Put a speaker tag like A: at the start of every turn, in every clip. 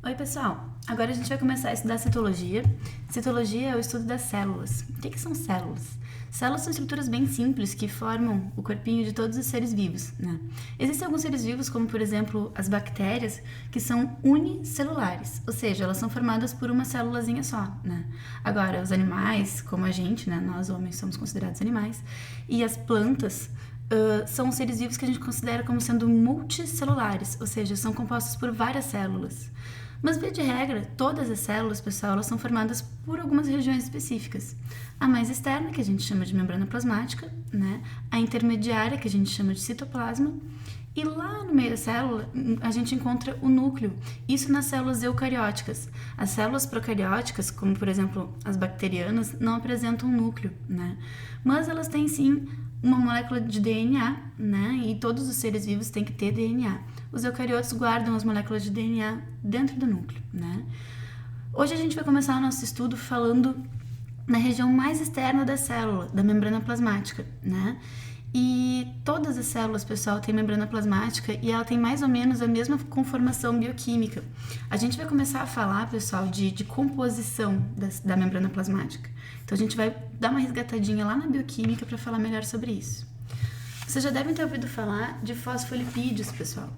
A: Oi, pessoal! Agora a gente vai começar a estudar citologia. Citologia é o estudo das células. O que são células? Células são estruturas bem simples que formam o corpinho de todos os seres vivos, né? Existem alguns seres vivos, como por exemplo as bactérias, que são unicelulares, ou seja, elas são formadas por uma célulazinha só, né? Agora, os animais, como a gente, né? Nós homens somos considerados animais, e as plantas são seres vivos que a gente considera como sendo multicelulares, ou seja, são compostos por várias células. Mas, via de regra, todas as células, pessoal, elas são formadas por algumas regiões específicas. A mais externa, que a gente chama de membrana plasmática, né? A intermediária, que a gente chama de citoplasma, e lá no meio da célula, a gente encontra o núcleo. Isso nas células eucarióticas. As células procarióticas, como por exemplo as bacterianas, não apresentam núcleo, né? Mas elas têm sim uma molécula de DNA, né? E todos os seres vivos têm que ter DNA. Os eucariotos guardam as moléculas de DNA dentro do núcleo, né? Hoje a gente vai começar o nosso estudo falando na região mais externa da célula, da membrana plasmática, né? E todas as células, pessoal, têm membrana plasmática e ela tem mais ou menos a mesma conformação bioquímica. A gente vai começar a falar, pessoal, de composição da membrana plasmática. Então a gente vai dar uma resgatadinha lá na bioquímica para falar melhor sobre isso. Vocês já devem ter ouvido falar de fosfolipídios, pessoal.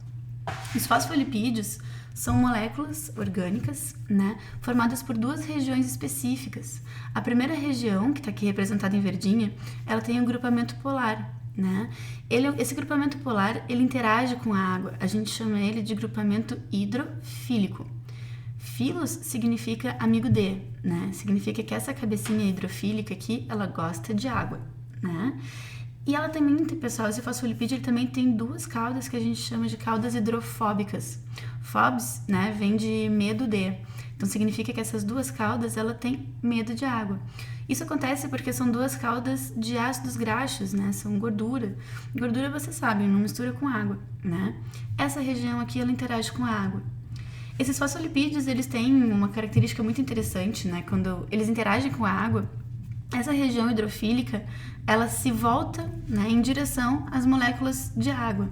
A: Os fosfolipídios são moléculas orgânicas, né, formadas por duas regiões específicas. A primeira região, que está aqui representada em verdinha, ela tem um grupamento polar, né? Esse grupamento polar, ele interage com a água. A gente chama ele de grupamento hidrofílico. Filos significa amigo de, né? Significa que essa cabecinha hidrofílica aqui, ela gosta de água, né? E ela também tem, pessoal, esse fosfolipídio ele também tem duas caudas que a gente chama de caudas hidrofóbicas. Phobos, né, vem de medo de. Então significa que essas duas caudas, ela tem medo de água. Isso acontece porque são duas caudas de ácidos graxos, né? São gordura. Gordura, vocês sabem, não mistura com água, né? Essa região aqui, ela interage com a água. Esses fosfolipídios, eles têm uma característica muito interessante, né? Quando eles interagem com a água, essa região hidrofílica, ela se volta, né, em direção às moléculas de água.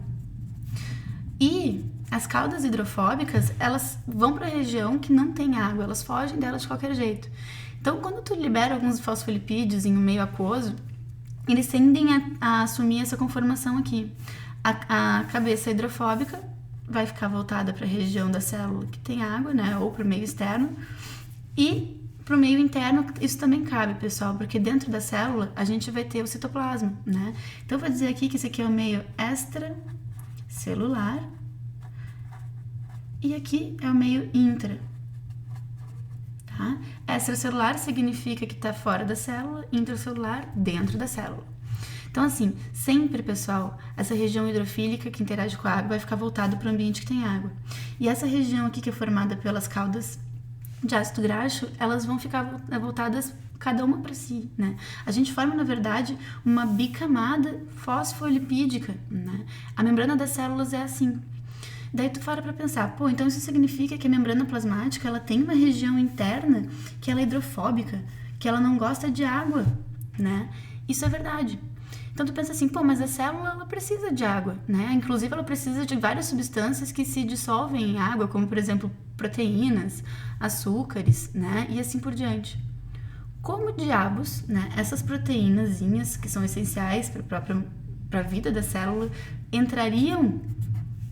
A: E as caudas hidrofóbicas, elas vão para a região que não tem água, elas fogem dela de qualquer jeito. Então, quando tu libera alguns fosfolipídios em um meio aquoso, eles tendem a assumir essa conformação aqui. A cabeça hidrofóbica vai ficar voltada para a região da célula que tem água, né, ou para o meio externo, e para o meio interno, isso também cabe, pessoal, porque dentro da célula a gente vai ter o citoplasma, né? Então, eu vou dizer aqui que esse aqui é o meio extracelular e aqui é o meio intra, tá? Extracelular significa que está fora da célula, intracelular dentro da célula. Então, assim, sempre, pessoal, essa região hidrofílica que interage com a água vai ficar voltada para o ambiente que tem água. E essa região aqui que é formada pelas caudas de ácido graxo, elas vão ficar voltadas cada uma para si, né? A gente forma, na verdade, uma bicamada fosfolipídica, né? A membrana das células é assim. Daí tu para pensar, pô, então isso significa que a membrana plasmática, ela tem uma região interna que ela é hidrofóbica, que ela não gosta de água, né? Isso é verdade. Então tu pensa assim, pô, mas a célula, ela precisa de água, né? Inclusive ela precisa de várias substâncias que se dissolvem em água, como por exemplo proteínas, açúcares, né? E assim por diante. Como diabos, né? Essas proteínazinhas que são essenciais para a vida da célula entrariam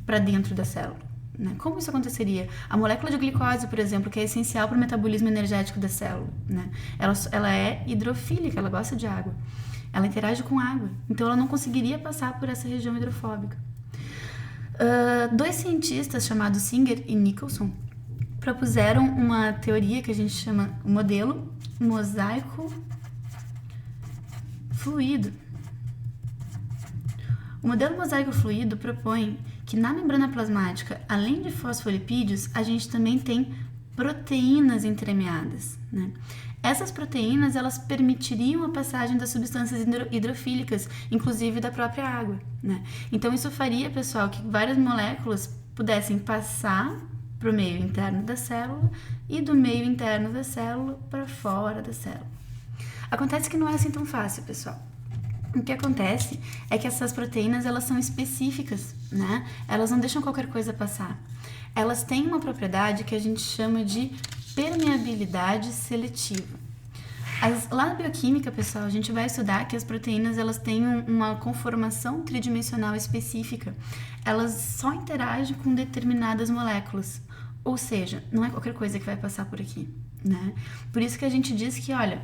A: para dentro da célula, né? Como isso aconteceria? A molécula de glicose, por exemplo, que é essencial para o metabolismo energético da célula, né? Ela é hidrofílica, ela gosta de água. Ela interage com água, então ela não conseguiria passar por essa região hidrofóbica. Dois cientistas chamados Singer e Nicholson propuseram uma teoria que a gente chama o modelo mosaico fluido. O modelo mosaico fluido propõe que na membrana plasmática, além de fosfolipídios, a gente também tem proteínas entremeadas, né? Essas proteínas, elas permitiriam a passagem das substâncias hidrofílicas, inclusive da própria água, né? Então, isso faria, pessoal, que várias moléculas pudessem passar para o meio interno da célula e do meio interno da célula para fora da célula. Acontece que não é assim tão fácil, pessoal. O que acontece é que essas proteínas, elas são específicas, né? Elas não deixam qualquer coisa passar. elas têm uma propriedade que a gente chama de permeabilidade seletiva. Lá na bioquímica, pessoal, a gente vai estudar que as proteínas elas têm uma conformação tridimensional específica. Elas só interagem com determinadas moléculas. Ou seja, não é qualquer coisa que vai passar por aqui, né? Por isso que a gente diz que, olha,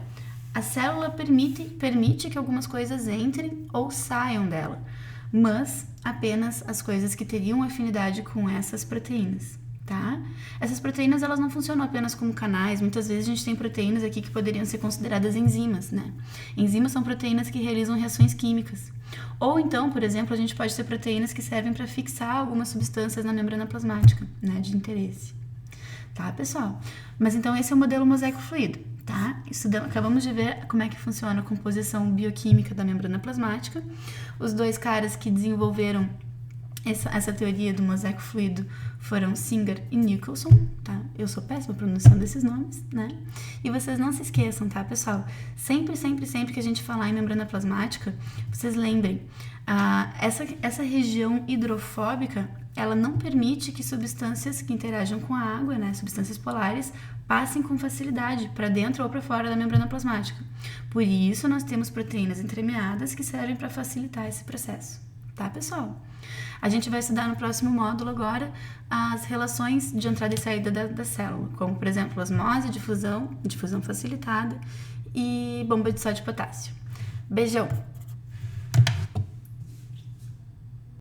A: a célula permite que algumas coisas entrem ou saiam dela, mas apenas as coisas que teriam afinidade com essas proteínas. Tá? Essas proteínas elas não funcionam apenas como canais, muitas vezes a gente tem proteínas aqui que poderiam ser consideradas enzimas, né? Enzimas são proteínas que realizam reações químicas. Ou então, por exemplo, a gente pode ter proteínas que servem para fixar algumas substâncias na membrana plasmática, né, de interesse. Tá, pessoal? Mas então esse é o modelo mosaico fluido, tá? Acabamos de ver como é que funciona a composição bioquímica da membrana plasmática. Os dois caras que desenvolveram essa teoria do mosaico fluido foram Singer e Nicholson, tá? Eu sou péssima pronunciando esses nomes, né? E vocês não se esqueçam, tá, pessoal? Sempre que a gente falar em membrana plasmática, vocês lembrem, essa região hidrofóbica, ela não permite que substâncias que interajam com a água, né, substâncias polares, passem com facilidade para dentro ou para fora da membrana plasmática. Por isso, nós temos proteínas entremeadas que servem para facilitar esse processo, tá, pessoal? A gente vai estudar no próximo módulo agora as relações de entrada e saída da célula, como, por exemplo, osmose, difusão facilitada e bomba de sódio e potássio. Beijão!